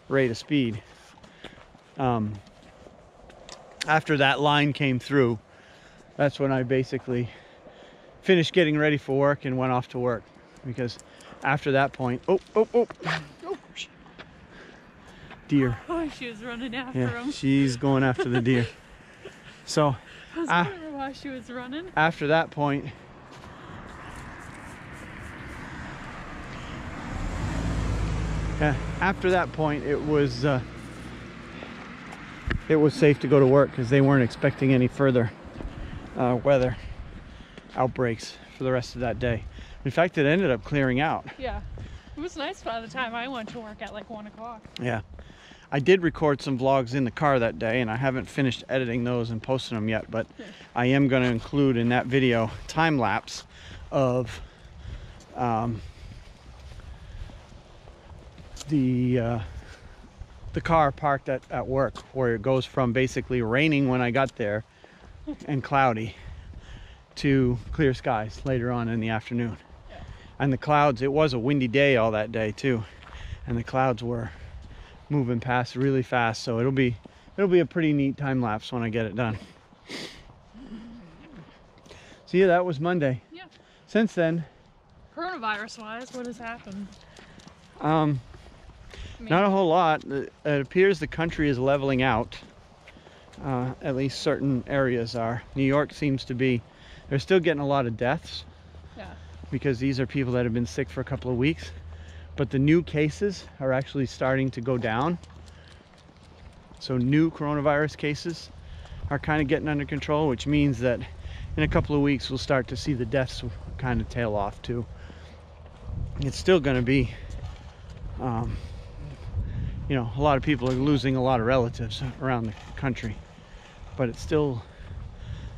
rate of speed. After that line came through, that's when I basically finished getting ready for work and went off to work, because after that point, deer. Oh, she was running after him. She's going after the deer. So I was wondering why she was running. After that point, it was safe to go to work, because they weren't expecting any further weather outbreaks for the rest of that day. In fact, it ended up clearing out. Yeah, it was nice by the time I went to work at like 1 o'clock. Yeah, I did record some vlogs in the car that day, and I haven't finished editing those and posting them yet, but I am going to include in that video time lapse of the car parked at work, where it goes from basically raining when I got there and cloudy to clear skies later on in the afternoon. And the clouds, it was a windy day all that day too, and the clouds were moving past really fast, so it'll be a pretty neat time lapse when I get it done. So yeah, that was Monday. Yeah. Since then, coronavirus wise, what has happened? Not a whole lot. It appears the country is leveling out. At least certain areas are. New York seems to be, they're still getting a lot of deaths. Yeah. Because these are people that have been sick for a couple of weeks. But the new cases are actually starting to go down. So new coronavirus cases are kind of getting under control, which means that in a couple of weeks we'll start to see the deaths kind of tail off too. It's still going to be, you know, a lot of people are losing a lot of relatives around the country, but it's still,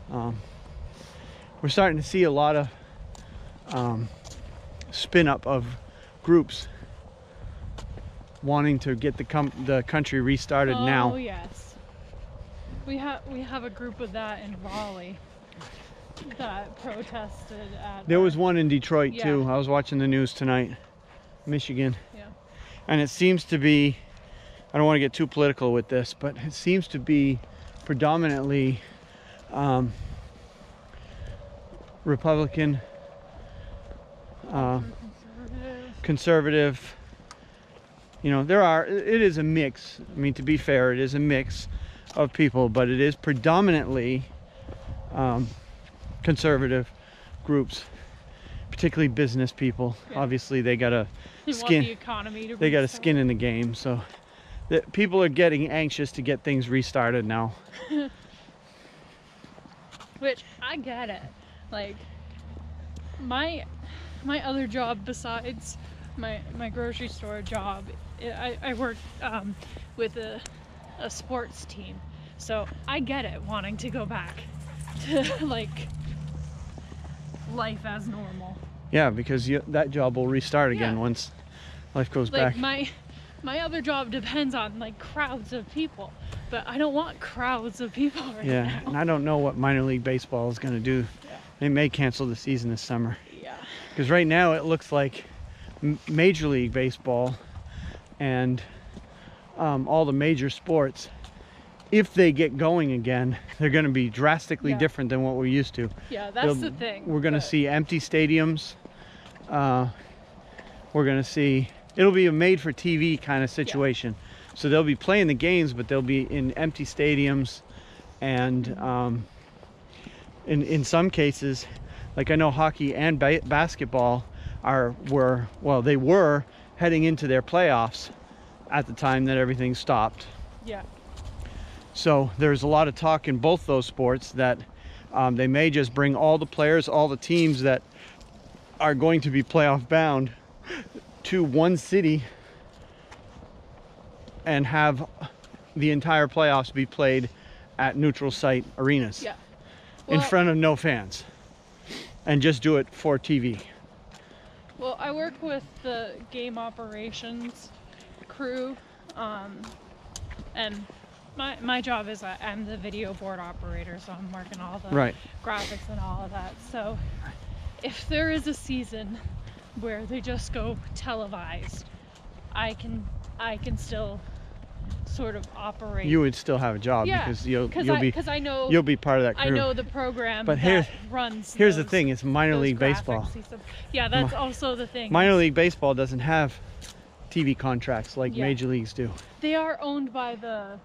we're starting to see a lot of spin up of groups wanting to get the country restarted now. Oh yes, we have a group of that in Raleigh that protested at. There was one in Detroit too. I was watching the news tonight, Michigan. Yeah. And it seems to be, I don't want to get too political with this, but it seems to be predominantly Republican, conservative. You know, it is a mix. I mean, to be fair, it is a mix of people, but it is predominantly conservative groups, particularly business people. Yeah. Obviously, they got a skin. The economy to they got a skin in the game, so people are getting anxious to get things restarted now. Which I get it. Like my other job besides my grocery store job, I work with a sports team, so I get it wanting to go back to like life as normal. Yeah, because that job will restart again once life goes back. My other job depends on like crowds of people, but I don't want crowds of people right now. Yeah, and I don't know what minor league baseball is going to do. Yeah. They may cancel the season this summer. Yeah. Because right now it looks like Major League Baseball and all the major sports, if they get going again, they're going to be drastically different than what we're used to. Yeah, that's the thing. We're going to see empty stadiums. We're going to see, it'll be a made-for-TV kind of situation. Yeah. So they'll be playing the games, but they'll be in empty stadiums. And in some cases, like I know hockey and basketball they were heading into their playoffs at the time that everything stopped. Yeah. So there's a lot of talk in both those sports that they may just bring all the players, all the teams that are going to be playoff bound to one city and have the entire playoffs be played at neutral site arenas. Yeah. In front of no fans, and just do it for TV. Well, I work with the game operations crew, and my job is I'm the video board operator, so I'm working all the graphics and all of that. So if there is a season where they just go televised, I can still sort of operate. You would still have a job, because you'll be part of that crew. I know the program but runs. Here's the thing: it's minor league baseball. Yeah, that's also the thing. Minor league baseball doesn't have TV contracts like major leagues do. They are owned by the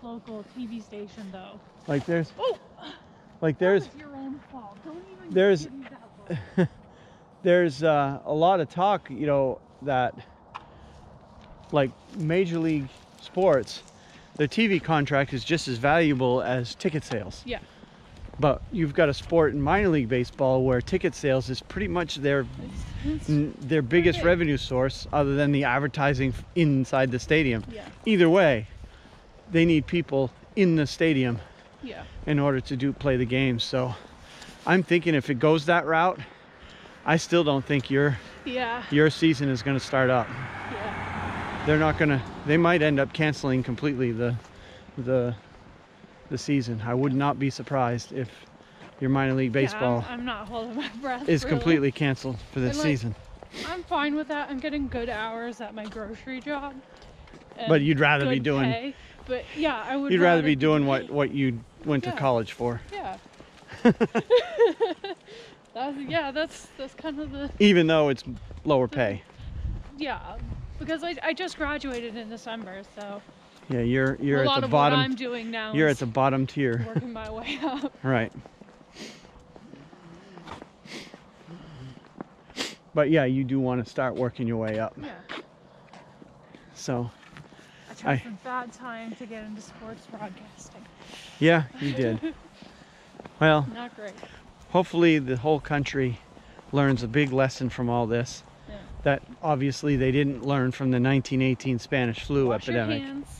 local TV station, though. Like there's. Oh. Like there's. That was your own fault. Don't even there's. give me that There's a lot of talk, you know, that like major league sports, their TV contract is just as valuable as ticket sales. Yeah. But you've got a sport in minor league baseball where ticket sales is pretty much their biggest revenue source, other than the advertising inside the stadium. Yeah. Either way, they need people in the stadium in order to play the games. So I'm thinking if it goes that route, I still don't think your season is going to start up. Yeah. They're not going to. They might end up canceling completely the season. I would not be surprised if your minor league baseball I'm not holding my breath. is completely canceled for this season. I'm fine with that. I'm getting good hours at my grocery job. But you'd rather be doing. Pay. But yeah, I would. You'd rather be doing what you went to college for. Yeah. That's kind of the. Even though it's lower pay. Yeah, because I just graduated in December, so. Yeah, you're at the bottom. A lot of what I'm doing now. You're at the bottom tier. Working my way up. Right. But yeah, you do want to start working your way up. Yeah. So. I tried some bad time to get into sports broadcasting. Yeah, you did. Well. Not great. Hopefully the whole country learns a big lesson from all this. Yeah. That obviously they didn't learn from the 1918 Spanish flu epidemic. Your hands.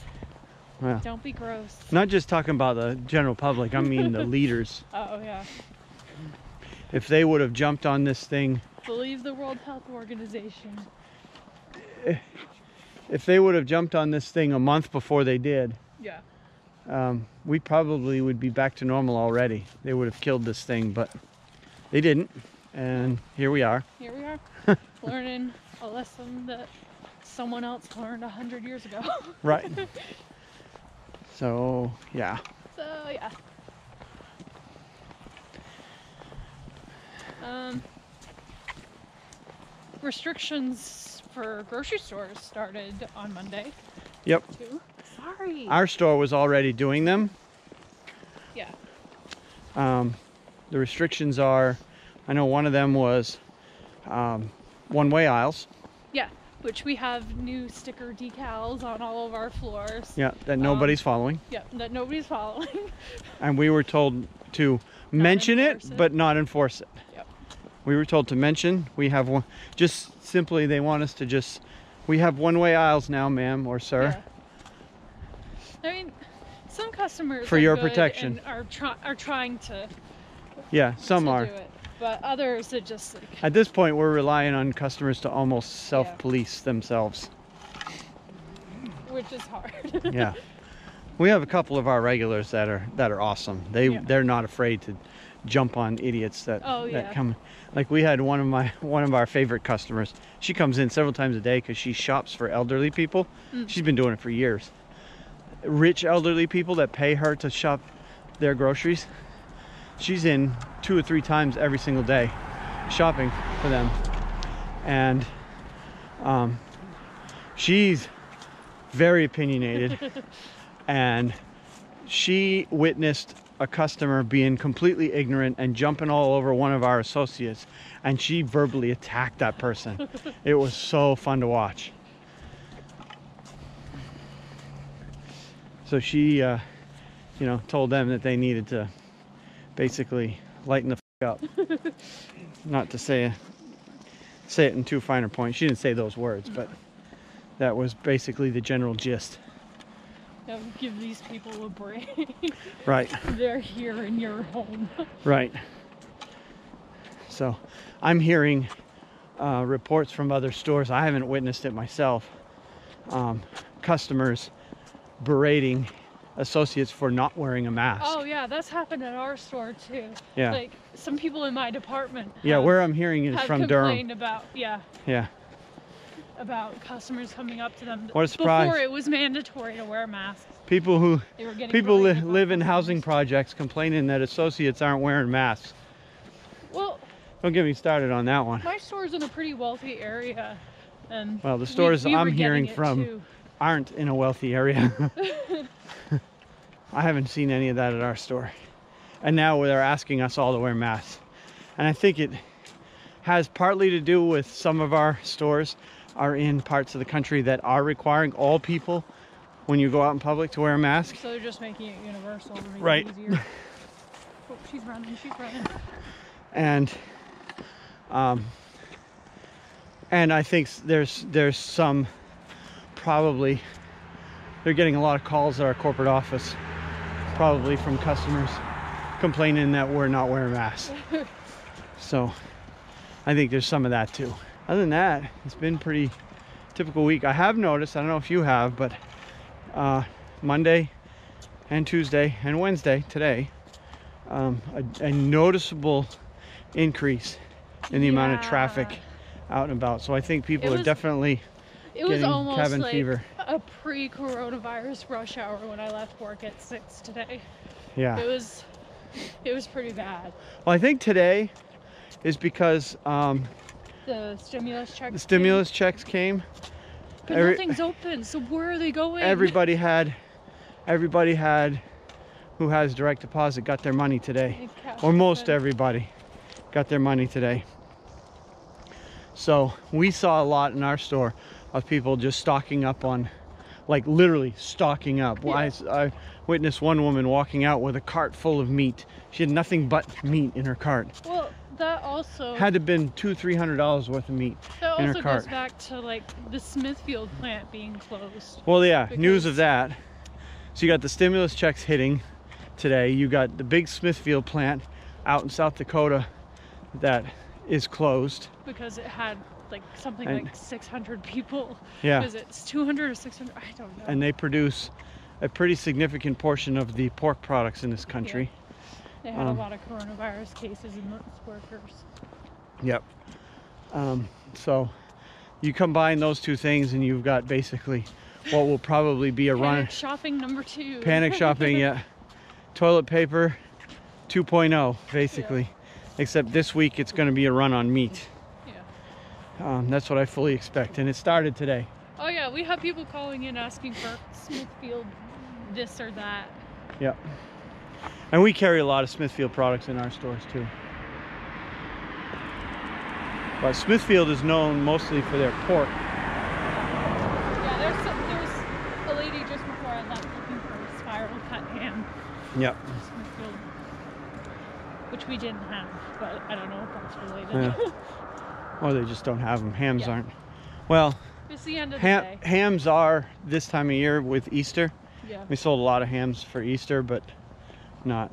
Well, don't be gross. Not just talking about the general public, I mean the leaders. Oh, yeah. If they would have jumped on this thing... Believe the World Health Organization. If they would have jumped on this thing a month before they did, we probably would be back to normal already. They would have killed this thing, but they didn't. And here we are. Here we are, learning a lesson that someone else learned 100 years ago. Right. So, yeah. Restrictions for grocery stores started on Monday. Yep. Too. Sorry. Our store was already doing them. Yeah. The restrictions are, I know one of them was one-way aisles. Yeah, which we have new sticker decals on all of our floors. Yeah, that nobody's following. Yeah, that nobody's following. And we were told to mention it, but not enforce it. Yep. We were told to mention, we have one, just simply they want us to just, we have one-way aisles now, ma'am or sir. Yeah. I mean, some customers for your protection and are trying to. Yeah, some are. Do it, but others are just like. At this point, we're relying on customers to almost self-police themselves. Which is hard. Yeah, we have a couple of our regulars that are awesome. They're not afraid to jump on idiots that come. Like we had one of our favorite customers. She comes in several times a day because she shops for elderly people. She's been doing it for years. Rich elderly people that pay her to shop their groceries. She's in 2 or 3 times every single day shopping for them. And she's very opinionated. And she witnessed a customer being completely ignorant and jumping all over one of our associates, and she verbally attacked that person. It was so fun to watch. So she told them that they needed to basically lighten the f up. Not to say it in too finer point. She didn't say those words, but that was basically the general gist. Give these people a break. Right. They're here in your home. Right. So I'm hearing reports from other stores. I haven't witnessed it myself. Customers berating associates for not wearing a mask. Oh yeah, that's happened at our store too. Yeah. Like some people in my department. Yeah, where I'm hearing it is from Durham. About about customers coming up to them. What a surprise. Before it was mandatory to wear masks. People live in housing projects complaining that associates aren't wearing masks. Well, don't get me started on that one. My store's in a pretty wealthy area, and well, the stores I'm hearing from aren't in a wealthy area. I haven't seen any of that at our store, and now they're asking us all to wear masks, and I think it has partly to do with some of our stores are in parts of the country that are requiring all people when you go out in public to wear a mask. So they're just making it universal to make right. it easier. Oh, she's running. And I think there's some, probably they're getting a lot of calls at our corporate office, probably from customers complaining that we're not wearing masks. So I think there's some of that too. Other than that, it's been pretty typical week. I have noticed, I don't know if you have, but Monday and Tuesday and Wednesday today, a noticeable increase in the amount of traffic out and about. So I think people are definitely getting cabin fever. A pre-coronavirus rush hour when I left work at 6 today. Yeah. It was pretty bad. Well, I think today is because the stimulus checks. The stimulus checks came. But nothing's open, so where are they going? Everybody who has direct deposit got their money today. Or most everybody got their money today. So we saw a lot in our store of people just stocking up on, like literally stocking up. Yeah. I witnessed one woman walking out with a cart full of meat. She had nothing but meat in her cart. Well, that also had to have been $200-300 worth of meat in her cart. That also goes back to like the Smithfield plant being closed. Well, yeah, news of that. So you got the stimulus checks hitting today. You got the big Smithfield plant out in South Dakota that is closed because it had like something like 600 people. Yeah. Because it's 200 or 600, I don't know. And they produce a pretty significant portion of the pork products in this country. Yeah. They had a lot of coronavirus cases in those workers. Yep. So you combine those two things and you've got basically what will probably be a Panic shopping number 2. Panic shopping, yeah. Toilet paper 2.0, basically. Yeah. Except this week it's going to be a run on meat. Yeah. That's what I fully expect. And it started today. Oh yeah, we have people calling in asking for Smithfield this or that. Yep. And we carry a lot of Smithfield products in our stores too. But Smithfield is known mostly for their pork. Yeah, there was a lady just before I left looking for a spiral cut ham. Yep. Smithfield, which we didn't have, but I don't know if that's related. Yeah. Or they just don't have them. Hams aren't. Well, it's the end of the day. Hams are this time of year with Easter. Yeah. We sold a lot of hams for Easter, but not.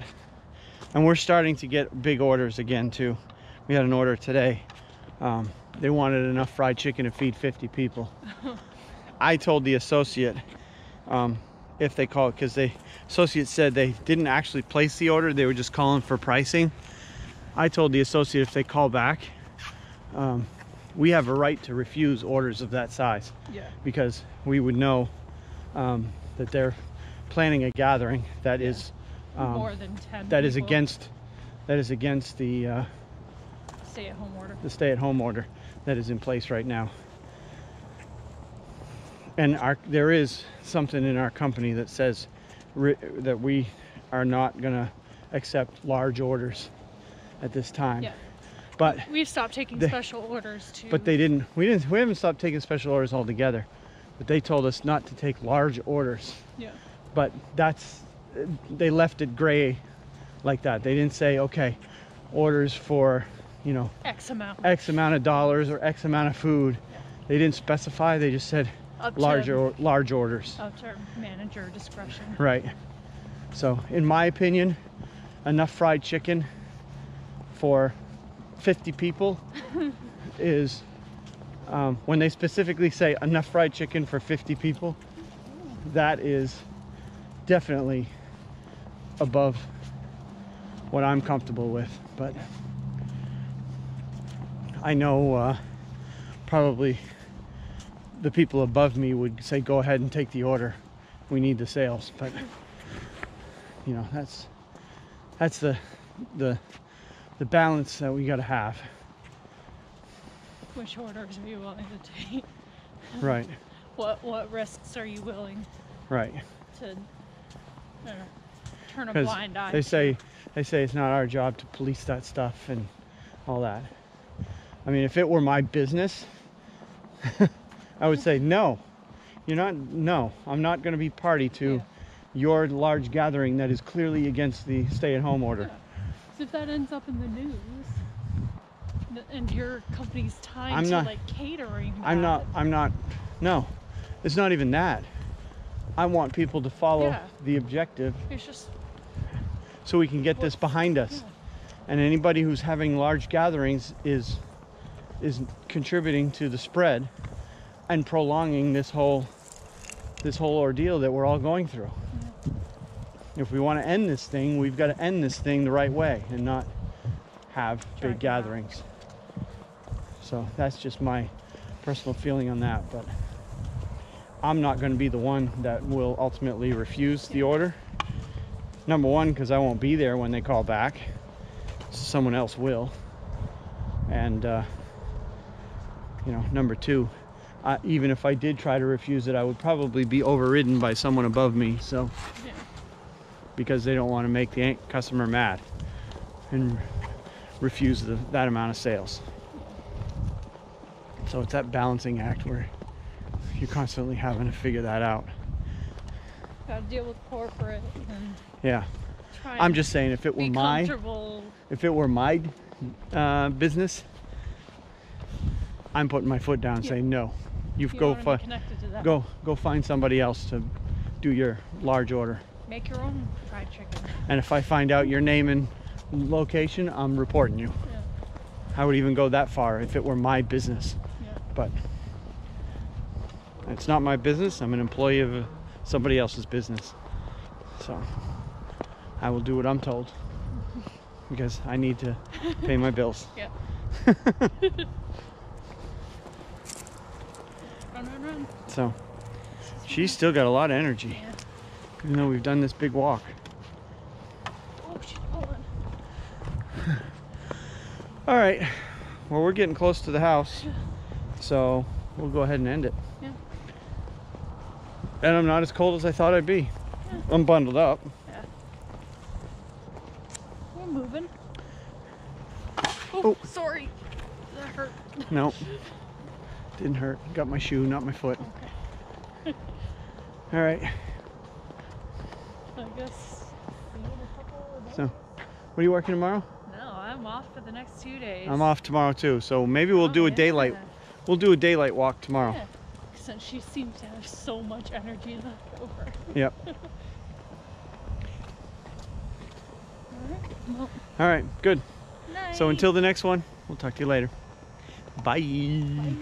And we're starting to get big orders again too. We had an order today. They wanted enough fried chicken to feed 50 people. I told the associate if they call it, because the associate said they didn't actually place the order, they were just calling for pricing. I told the associate if they call back, we have a right to refuse orders of that size. Yeah. Because we would know that they're planning a gathering that is more than 10 that is people. against the stay-at-home order. The stay-at-home order that is in place right now. And there is something in our company that says that we are not going to accept large orders at this time. Yeah. But we've stopped taking special orders too. But we haven't stopped taking special orders altogether. But they told us not to take large orders. Yeah. But they left it gray like that. They didn't say, okay, orders for, you know, X amount of dollars or X amount of food. Yeah. They didn't specify. They just said large orders. Up to manager discretion. Right. So, in my opinion, enough fried chicken for 50 people is When they specifically say enough fried chicken for 50 people, that is definitely above what I'm comfortable with. But I know probably the people above me would say, go ahead and take the order. We need the sales. But you know, that's the balance that we got to have. Which orders are you willing to take? Right. What risks are you willing Right. to turn a 'Cause blind eye they to? say it's not our job to police that stuff and all that. I mean, if it were my business, I would say no. No, I'm not going to be party to your large gathering that is clearly against the stay-at-home order. Yeah. 'Cause if that ends up in the news and your company's tied to like catering that, I'm not, no, it's not even that. I want people to follow the objective. It's just so we can get this behind us. And anybody who's having large gatherings is contributing to the spread and prolonging this whole ordeal that we're all going through. If we want to end this thing, we've got to end this thing the right way and not have big gatherings. So that's just my personal feeling on that. But I'm not going to be the one that will ultimately refuse the order. Number one, because I won't be there when they call back. Someone else will. And you know, number two, even if I did try to refuse it, I would probably be overridden by someone above me. So because they don't want to make the customer mad and refuse that amount of sales. So it's that balancing act where you're constantly having to figure that out. Gotta deal with corporate and I'm just saying, if it were my business, I'm putting my foot down, saying no. You go find somebody else to do your large order. Make your own fried chicken. And if I find out your name and location, I'm reporting you. I would even go that far if it were my business. But it's not my business. I'm an employee of somebody else's business. So I will do what I'm told because I need to pay my bills. Run. So she's still got a lot of energy, even though we've done this big walk. Oh, she's pulling. All right, well, we're getting close to the house, so we'll go ahead and end it. And I'm not as cold as I thought I'd be. I'm bundled up. We're moving. Oh, sorry. That hurt. No, didn't hurt. Got my shoe, not my foot. Okay. All right. I guess. So, what are you working tomorrow? No, I'm off for the next 2 days. I'm off tomorrow too. So maybe we'll do a daylight. We'll do a daylight walk tomorrow. Since she seems to have so much energy left over. Yep. Well, all right, good. night. So until the next one, we'll talk to you later. Bye. Bye.